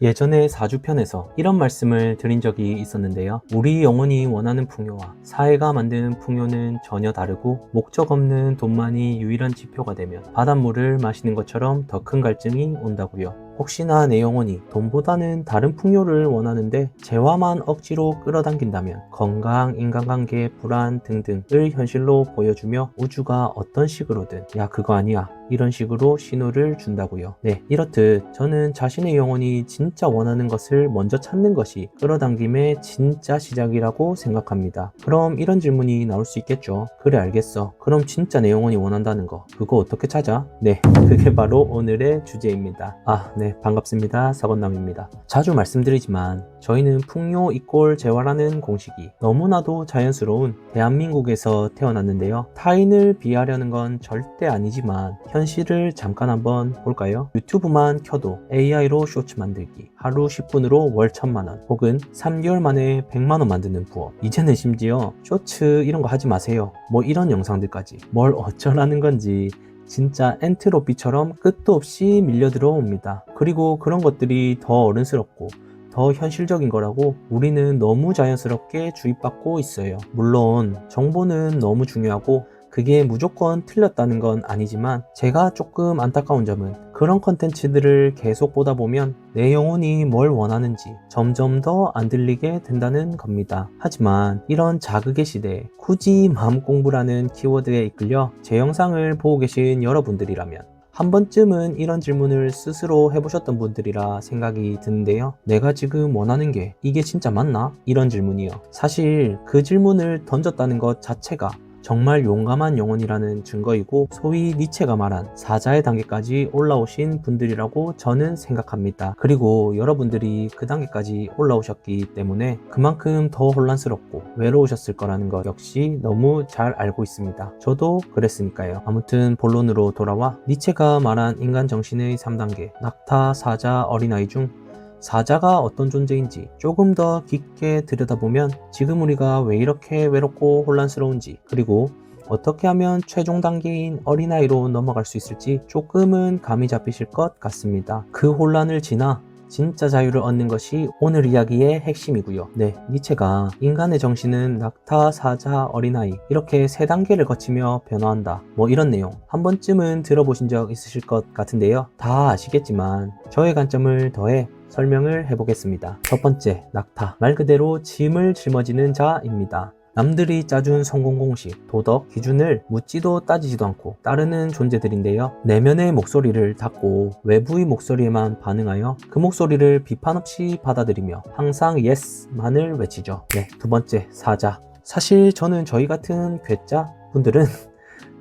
예전에 사주편에서 이런 말씀을 드린 적이 있었는데요. 우리 영혼이 원하는 풍요와 사회가 만드는 풍요는 전혀 다르고 목적 없는 돈만이 유일한 지표가 되면 바닷물을 마시는 것처럼 더 큰 갈증이 온다고요. 혹시나 내 영혼이 돈보다는 다른 풍요를 원하는데 재화만 억지로 끌어당긴다면 건강, 인간관계, 불안 등등을 현실로 보여주며 우주가 어떤 식으로든 야 그거 아니야 이런 식으로 신호를 준다고요. 네, 이렇듯 저는 자신의 영혼이 진짜 원하는 것을 먼저 찾는 것이 끌어당김의 진짜 시작이라고 생각합니다. 그럼 이런 질문이 나올 수 있겠죠. 그래 알겠어. 그럼 진짜 내 영혼이 원한다는 거 그거 어떻게 찾아? 네, 그게 바로 오늘의 주제입니다. 네, 반갑습니다. 사건남입니다. 자주 말씀드리지만 저희는 풍요 이꼴 재화라는 공식이 너무나도 자연스러운 대한민국에서 태어났는데요. 타인을 비하려는 건 절대 아니지만 현실을 잠깐 한번 볼까요? 유튜브만 켜도 AI로 쇼츠 만들기, 하루 10분으로 월 1000만원, 혹은 3개월 만에 100만원 만드는 부업. 이제는 심지어 쇼츠 이런 거 하지 마세요. 뭐 이런 영상들까지 뭘 어쩌라는 건지 진짜 엔트로피처럼 끝도 없이 밀려 들어옵니다. 그리고 그런 것들이 더 어른스럽고 더 현실적인 거라고 우리는 너무 자연스럽게 주입받고 있어요. 물론 정보는 너무 중요하고 그게 무조건 틀렸다는 건 아니지만 제가 조금 안타까운 점은 그런 컨텐츠들을 계속 보다 보면 내 영혼이 뭘 원하는지 점점 더 안 들리게 된다는 겁니다. 하지만 이런 자극의 시대에 굳이 마음 공부라는 키워드에 이끌려 제 영상을 보고 계신 여러분들이라면 한 번쯤은 이런 질문을 스스로 해보셨던 분들이라 생각이 드는데요. 내가 지금 원하는 게 이게 진짜 맞나? 이런 질문이요. 사실 그 질문을 던졌다는 것 자체가 정말 용감한 영혼이라는 증거이고 소위 니체가 말한 사자의 단계까지 올라오신 분들이라고 저는 생각합니다. 그리고 여러분들이 그 단계까지 올라오셨기 때문에 그만큼 더 혼란스럽고 외로우셨을 거라는 것 역시 너무 잘 알고 있습니다. 저도 그랬으니까요. 아무튼 본론으로 돌아와 니체가 말한 인간 정신의 3단계 낙타, 사자, 어린아이 중 사자가 어떤 존재인지 조금 더 깊게 들여다보면 지금 우리가 왜 이렇게 외롭고 혼란스러운지, 그리고 어떻게 하면 최종 단계인 어린아이로 넘어갈 수 있을지 조금은 감이 잡히실 것 같습니다. 그 혼란을 지나 진짜 자유를 얻는 것이 오늘 이야기의 핵심이고요. 네, 니체가 인간의 정신은 낙타, 사자, 어린아이 이렇게 3단계를 거치며 변화한다. 뭐 이런 내용 한 번쯤은 들어보신 적 있으실 것 같은데요. 다 아시겠지만 저의 관점을 더해 설명을 해보겠습니다. 첫 번째, 낙타. 말 그대로 짐을 짊어지는 자입니다. 남들이 짜준 성공 공식, 도덕, 기준을 묻지도 따지지도 않고 따르는 존재들인데요. 내면의 목소리를 닫고 외부의 목소리에만 반응하여 그 목소리를 비판 없이 받아들이며 항상 yes만을 외치죠. 네, 두 번째, 사자. 사실 저는 저희 같은 괴짜 분들은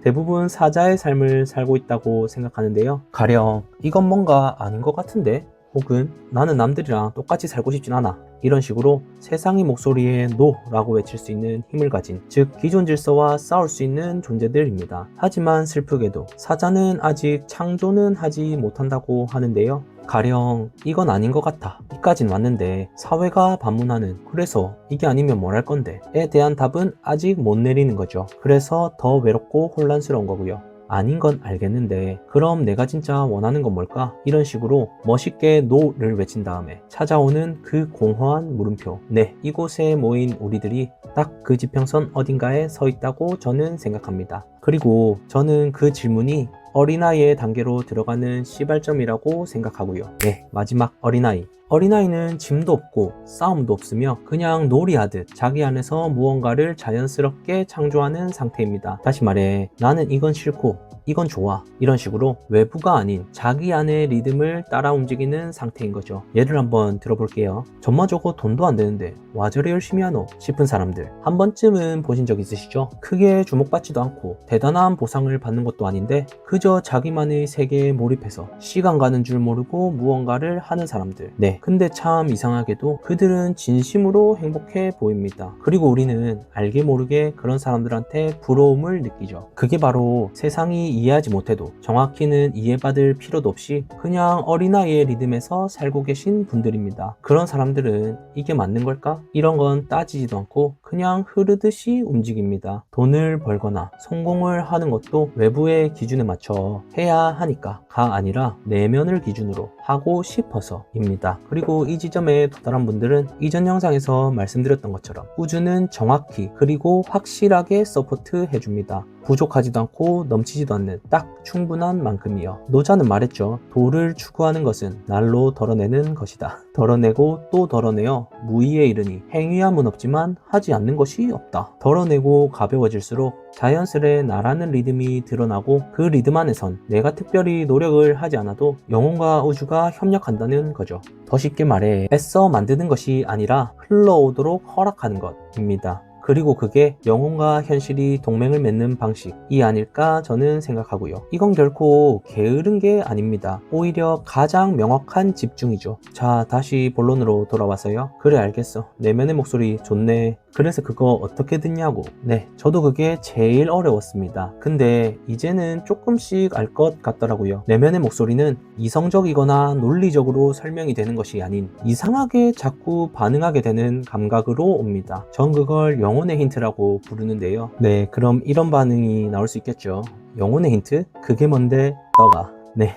대부분 사자의 삶을 살고 있다고 생각하는데요. 가령 이건 뭔가 아닌 것 같은데, 혹은 나는 남들이랑 똑같이 살고 싶진 않아, 이런 식으로 세상의 목소리에 NO라고 외칠 수 있는 힘을 가진, 즉 기존 질서와 싸울 수 있는 존재들입니다. 하지만 슬프게도 사자는 아직 창조는 하지 못한다고 하는데요. 가령 이건 아닌 것 같아, 이까진 왔는데 사회가 반문하는, 그래서 이게 아니면 뭘 할 건데 에 대한 답은 아직 못 내리는 거죠. 그래서 더 외롭고 혼란스러운 거고요. 아닌 건 알겠는데 그럼 내가 진짜 원하는 건 뭘까? 이런 식으로 멋있게 NO를 외친 다음에 찾아오는 그 공허한 물음표. 네, 이곳에 모인 우리들이 딱 그 지평선 어딘가에 서 있다고 저는 생각합니다. 그리고 저는 그 질문이 어린아이의 단계로 들어가는 시발점이라고 생각하고요. 네, 마지막 어린아이. 어린아이는 짐도 없고 싸움도 없으며 그냥 놀이하듯 자기 안에서 무언가를 자연스럽게 창조하는 상태입니다. 다시 말해, 나는 이건 싫고 이건 좋아, 이런 식으로 외부가 아닌 자기 안의 리듬을 따라 움직이는 상태인 거죠. 예를 한번 들어볼게요. 전마저고 돈도 안 되는데 와 저래 열심히 하노 싶은 사람들 한 번쯤은 보신 적 있으시죠? 크게 주목받지도 않고 대단한 보상을 받는 것도 아닌데 그저 자기만의 세계에 몰입해서 시간 가는 줄 모르고 무언가를 하는 사람들. 네, 근데 참 이상하게도 그들은 진심으로 행복해 보입니다. 그리고 우리는 알게 모르게 그런 사람들한테 부러움을 느끼죠. 그게 바로 세상이 이해하지 못해도 정확히는 이해받을 필요도 없이 그냥 어린아이의 리듬에서 살고 계신 분들입니다. 그런 사람들은 이게 맞는 걸까? 이런 건 따지지도 않고 그냥 흐르듯이 움직입니다. 돈을 벌거나 성공을 하는 것도 외부의 기준에 맞춰 해야 하니까가 아니라 내면을 기준으로 하고 싶어서입니다. 그리고 이 지점에 도달한 분들은 이전 영상에서 말씀드렸던 것처럼 우주는 정확히 그리고 확실하게 서포트 해줍니다. 부족하지도 않고 넘치지도 않는 딱 충분한 만큼이요. 노자는 말했죠. 도를 추구하는 것은 날로 덜어내는 것이다. 덜어내고 또 덜어내어 무의에 이르니 행위함은 없지만 하지 않는 것이 없다. 덜어내고 가벼워질수록 자연스레 나라는 리듬이 드러나고 그 리듬 안에선 내가 특별히 노력을 하지 않아도 영혼과 우주가 협력한다는 거죠. 더 쉽게 말해 애써 만드는 것이 아니라 흘러오도록 허락하는 것입니다. 그리고 그게 영혼과 현실이 동맹을 맺는 방식이 아닐까 저는 생각하고요. 이건 결코 게으른 게 아닙니다. 오히려 가장 명확한 집중이죠. 자, 다시 본론으로 돌아와서요. 그래, 알겠어. 내면의 목소리 좋네. 그래서 그거 어떻게 듣냐고. 네, 저도 그게 제일 어려웠습니다. 근데 이제는 조금씩 알 것 같더라고요. 내면의 목소리는 이성적이거나 논리적으로 설명이 되는 것이 아닌 이상하게 자꾸 반응하게 되는 감각으로 옵니다. 전 그걸 영혼의 힌트라고 부르는데요. 네, 그럼 이런 반응이 나올 수 있겠죠. 영혼의 힌트? 그게 뭔데? 떠가. 네,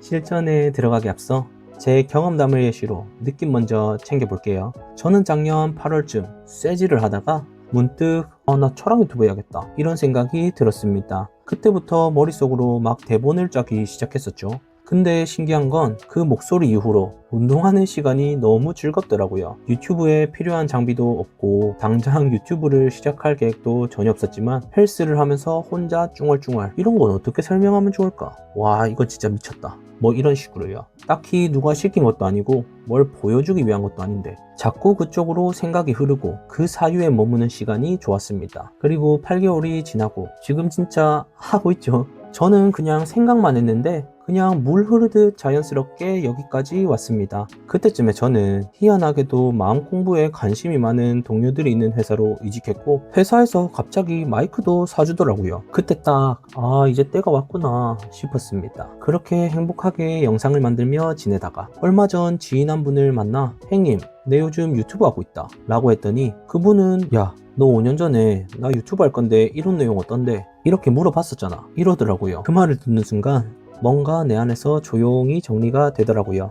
실전에 들어가기 앞서 제 경험담을 예시로 느낌 먼저 챙겨볼게요. 저는 작년 8월쯤 쇠질을 하다가 문득 나 철학 유튜브 해야겠다 이런 생각이 들었습니다. 그때부터 머릿속으로 막 대본을 짜기 시작했었죠. 근데 신기한 건 그 목소리 이후로 운동하는 시간이 너무 즐겁더라고요. 유튜브에 필요한 장비도 없고 당장 유튜브를 시작할 계획도 전혀 없었지만 헬스를 하면서 혼자 쭝얼쭝얼 이런 건 어떻게 설명하면 좋을까? 와, 이거 진짜 미쳤다. 뭐 이런 식으로요. 딱히 누가 시킨 것도 아니고 뭘 보여주기 위한 것도 아닌데 자꾸 그쪽으로 생각이 흐르고 그 사유에 머무는 시간이 좋았습니다. 그리고 8개월이 지나고 지금 진짜 하고 있죠. 저는 그냥 생각만 했는데 그냥 물 흐르듯 자연스럽게 여기까지 왔습니다. 그때쯤에 저는 희한하게도 마음 공부에 관심이 많은 동료들이 있는 회사로 이직했고 회사에서 갑자기 마이크도 사주더라고요. 그때 딱 이제 때가 왔구나 싶었습니다. 그렇게 행복하게 영상을 만들며 지내다가 얼마 전 지인 한 분을 만나 형님 내 요즘 유튜브 하고 있다 라고 했더니 그분은 야 너 5년 전에 나 유튜브 할 건데 이런 내용 어떤데? 이렇게 물어봤었잖아 이러더라고요. 그 말을 듣는 순간 뭔가 내 안에서 조용히 정리가 되더라고요.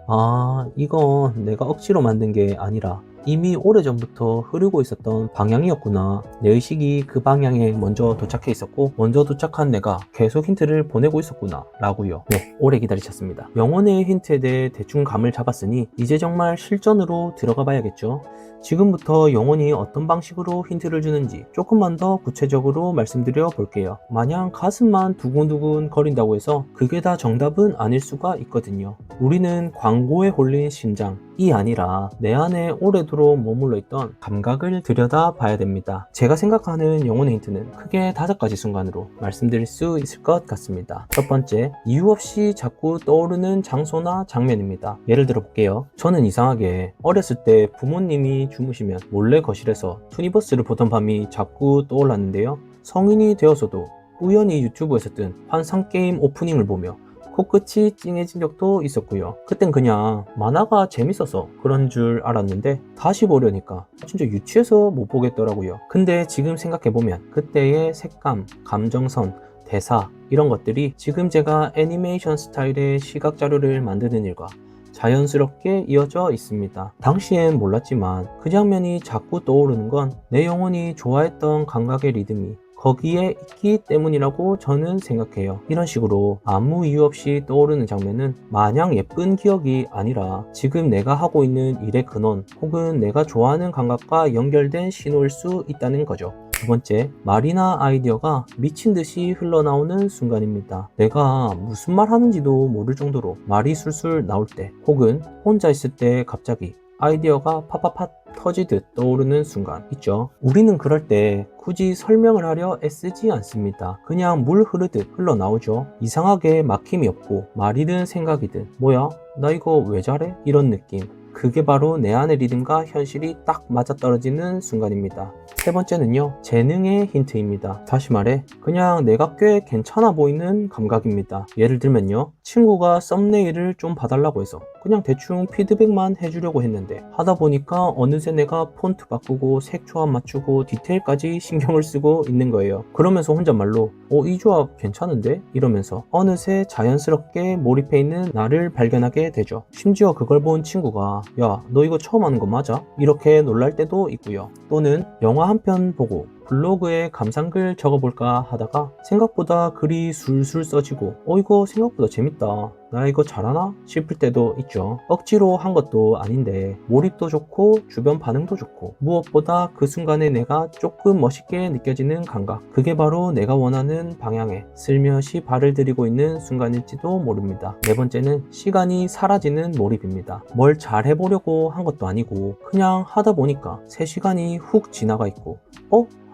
이건 내가 억지로 만든 게 아니라 이미 오래전부터 흐르고 있었던 방향이었구나. 내 의식이 그 방향에 먼저 도착해 있었고 먼저 도착한 내가 계속 힌트를 보내고 있었구나 라고요. 네, 오래 기다리셨습니다. 영혼의 힌트에 대해 대충 감을 잡았으니 이제 정말 실전으로 들어가 봐야겠죠. 지금부터 영혼이 어떤 방식으로 힌트를 주는지 조금만 더 구체적으로 말씀드려 볼게요. 마냥 가슴만 두근두근 거린다고 해서 그게 다 정답은 아닐 수가 있거든요. 우리는 광고에 홀린 심장이 아니라 내 안에 오래도록 머물러 있던 감각을 들여다 봐야 됩니다. 제가 생각하는 영혼의 힌트는 크게 5가지 순간으로 말씀드릴 수 있을 것 같습니다. 첫 번째, 이유 없이 자꾸 떠오르는 장소나 장면입니다. 예를 들어 볼게요. 저는 이상하게 어렸을 때 부모님이 주무시면 몰래 거실에서 투니버스를 보던 밤이 자꾸 떠올랐는데요. 성인이 되어서도 우연히 유튜브에서 뜬 환상게임 오프닝을 보며 코끝이 찡해진 적도 있었고요. 그땐 그냥 만화가 재밌어서 그런 줄 알았는데 다시 보려니까 진짜 유치해서 못 보겠더라고요. 근데 지금 생각해보면 그때의 색감, 감정선, 대사 이런 것들이 지금 제가 애니메이션 스타일의 시각 자료를 만드는 일과 자연스럽게 이어져 있습니다. 당시엔 몰랐지만 그 장면이 자꾸 떠오르는 건 내 영혼이 좋아했던 감각의 리듬이 거기에 있기 때문이라고 저는 생각해요. 이런 식으로 아무 이유 없이 떠오르는 장면은 마냥 예쁜 기억이 아니라 지금 내가 하고 있는 일의 근원 혹은 내가 좋아하는 감각과 연결된 신호일 수 있다는 거죠. 두 번째, 말이나 아이디어가 미친 듯이 흘러나오는 순간입니다. 내가 무슨 말 하는지도 모를 정도로 말이 술술 나올 때 혹은 혼자 있을 때 갑자기 아이디어가 팟팟팟 터지듯 떠오르는 순간 있죠. 우리는 그럴 때 굳이 설명을 하려 애쓰지 않습니다. 그냥 물 흐르듯 흘러나오죠. 이상하게 막힘이 없고 말이든 생각이든 뭐야? 나 이거 왜 잘해? 이런 느낌. 그게 바로 내 안의 리듬과 현실이 딱 맞아떨어지는 순간입니다. 세 번째는요, 재능의 힌트입니다. 다시 말해 그냥 내가 꽤 괜찮아 보이는 감각입니다. 예를 들면요, 친구가 썸네일을 좀 봐달라고 해서 그냥 대충 피드백만 해주려고 했는데 하다 보니까 어느새 내가 폰트 바꾸고 색 조합 맞추고 디테일까지 신경을 쓰고 있는 거예요. 그러면서 혼잣말로 이 조합 괜찮은데? 이러면서 어느새 자연스럽게 몰입해 있는 나를 발견하게 되죠. 심지어 그걸 본 친구가 야, 너 이거 처음 하는 거 맞아? 이렇게 놀랄 때도 있고요. 또는 영화 한 편 보고 블로그에 감상글 적어볼까 하다가 생각보다 글이 술술 써지고 이거 생각보다 재밌다, 나 이거 잘하나? 싶을 때도 있죠. 억지로 한 것도 아닌데 몰입도 좋고 주변 반응도 좋고 무엇보다 그 순간에 내가 조금 멋있게 느껴지는 감각, 그게 바로 내가 원하는 방향에 슬며시 발을 들이고 있는 순간일지도 모릅니다. 네 번째는 시간이 사라지는 몰입입니다. 뭘 잘 해보려고 한 것도 아니고 그냥 하다 보니까 3시간이 훅 지나가 있고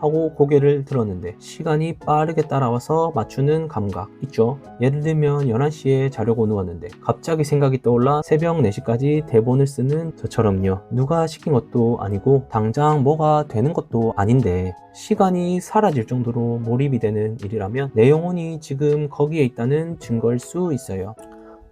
하고 고개를 들었는데 시간이 빠르게 따라와서 맞추는 감각 있죠. 예를 들면 11시에 자려고 누웠는데 갑자기 생각이 떠올라 새벽 4시까지 대본을 쓰는 저처럼요. 누가 시킨 것도 아니고 당장 뭐가 되는 것도 아닌데 시간이 사라질 정도로 몰입이 되는 일이라면 내 영혼이 지금 거기에 있다는 증거일 수 있어요.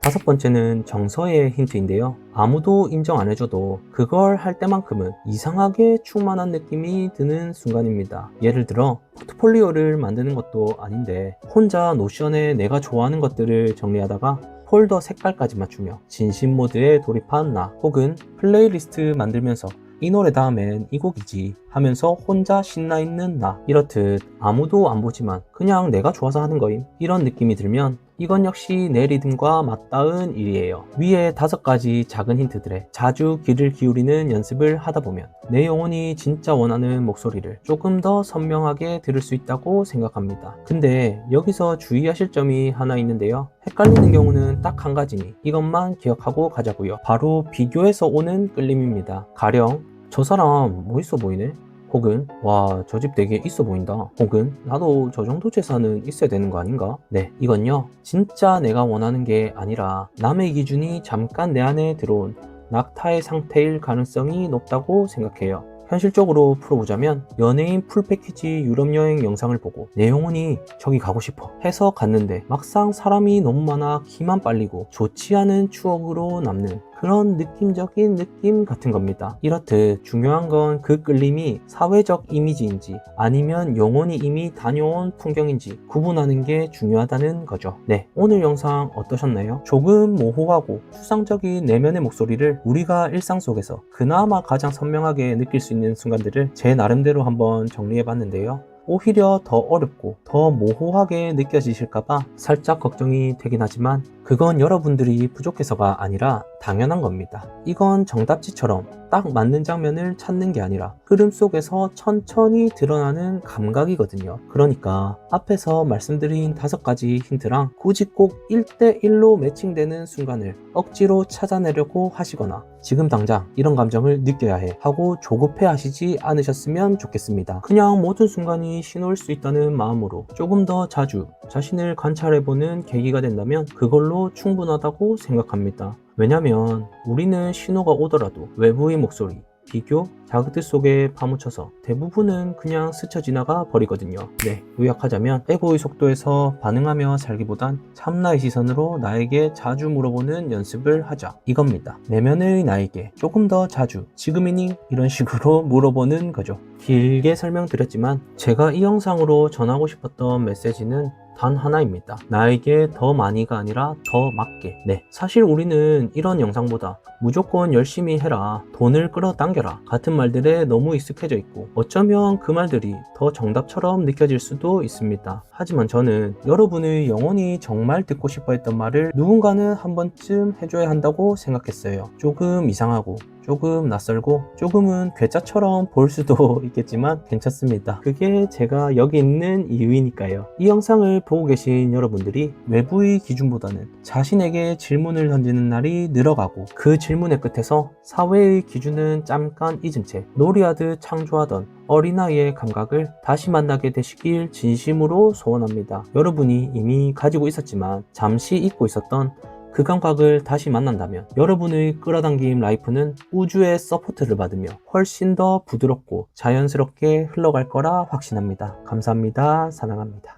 5번째는 정서의 힌트인데요. 아무도 인정 안 해줘도 그걸 할 때만큼은 이상하게 충만한 느낌이 드는 순간입니다. 예를 들어 포트폴리오를 만드는 것도 아닌데 혼자 노션에 내가 좋아하는 것들을 정리하다가 폴더 색깔까지 맞추며 진심 모드에 돌입한 나, 혹은 플레이리스트 만들면서 이 노래 다음엔 이 곡이지 하면서 혼자 신나있는 나, 이렇듯 아무도 안 보지만 그냥 내가 좋아서 하는 거임, 이런 느낌이 들면 이건 역시 내 리듬과 맞닿은 일이에요. 위에 5가지 작은 힌트들에 자주 귀를 기울이는 연습을 하다 보면 내 영혼이 진짜 원하는 목소리를 조금 더 선명하게 들을 수 있다고 생각합니다. 근데 여기서 주의하실 점이 하나 있는데요. 헷갈리는 경우는 딱 한 가지니 이것만 기억하고 가자고요. 바로 비교해서 오는 끌림입니다. 가령 저 사람 멋있어 보이네? 혹은 와, 저 집 되게 있어 보인다. 혹은 나도 저 정도 재산은 있어야 되는 거 아닌가? 네, 이건요 진짜 내가 원하는 게 아니라 남의 기준이 잠깐 내 안에 들어온 낙타의 상태일 가능성이 높다고 생각해요. 현실적으로 풀어보자면 연예인 풀패키지 유럽 여행 영상을 보고 내 영혼이 저기 가고 싶어 해서 갔는데 막상 사람이 너무 많아 기만 빨리고 좋지 않은 추억으로 남는 그런 느낌적인 느낌 같은 겁니다. 이렇듯 중요한 건 그 끌림이 사회적 이미지인지 아니면 영혼이 이미 다녀온 풍경인지 구분하는 게 중요하다는 거죠. 네, 오늘 영상 어떠셨나요? 조금 모호하고 추상적인 내면의 목소리를 우리가 일상 속에서 그나마 가장 선명하게 느낄 수 있는 순간들을 제 나름대로 한번 정리해 봤는데요. 오히려 더 어렵고 더 모호하게 느껴지실까봐 살짝 걱정이 되긴 하지만 그건 여러분들이 부족해서가 아니라 당연한 겁니다. 이건 정답지처럼 딱 맞는 장면을 찾는 게 아니라 흐름 속에서 천천히 드러나는 감각이거든요. 그러니까 앞에서 말씀드린 5가지 힌트랑 굳이 꼭 1대1로 매칭되는 순간을 억지로 찾아내려고 하시거나 지금 당장 이런 감정을 느껴야 해 하고 조급해 하시지 않으셨으면 좋겠습니다. 그냥 모든 순간이 신호일 수 있다는 마음으로 조금 더 자주 자신을 관찰해보는 계기가 된다면 그걸로 충분하다고 생각합니다. 왜냐면 우리는 신호가 오더라도 외부의 목소리, 비교, 자극들 속에 파묻혀서 대부분은 그냥 스쳐 지나가 버리거든요. 네, 요약하자면 에고의 속도에서 반응하며 살기보단 참나의 시선으로 나에게 자주 물어보는 연습을 하자, 이겁니다. 내면의 나에게 조금 더 자주 지금이니? 이런 식으로 물어보는 거죠. 길게 설명드렸지만 제가 이 영상으로 전하고 싶었던 메시지는 단 하나입니다. 나에게 더 많이가 아니라 더 맞게. 네, 사실 우리는 이런 영상보다 무조건 열심히 해라, 돈을 끌어당겨라 같은 말들에 너무 익숙해져 있고 어쩌면 그 말들이 더 정답처럼 느껴질 수도 있습니다. 하지만 저는 여러분의 영혼이 정말 듣고 싶어 했던 말을 누군가는 한 번쯤 해줘야 한다고 생각했어요. 조금 이상하고 조금 낯설고 조금은 괴짜처럼 보일 수도 있겠지만 괜찮습니다. 그게 제가 여기 있는 이유이니까요. 이 영상을 보고 계신 여러분들이 외부의 기준보다는 자신에게 질문을 던지는 날이 늘어가고 그 질문의 끝에서 사회의 기준은 잠깐 잊은 채 놀이하듯 창조하던 어린아이의 감각을 다시 만나게 되시길 진심으로 소원합니다. 여러분이 이미 가지고 있었지만 잠시 잊고 있었던 그 감각을 다시 만난다면 여러분의 끌어당김 라이프는 우주의 서포트를 받으며 훨씬 더 부드럽고 자연스럽게 흘러갈 거라 확신합니다. 감사합니다. 사랑합니다.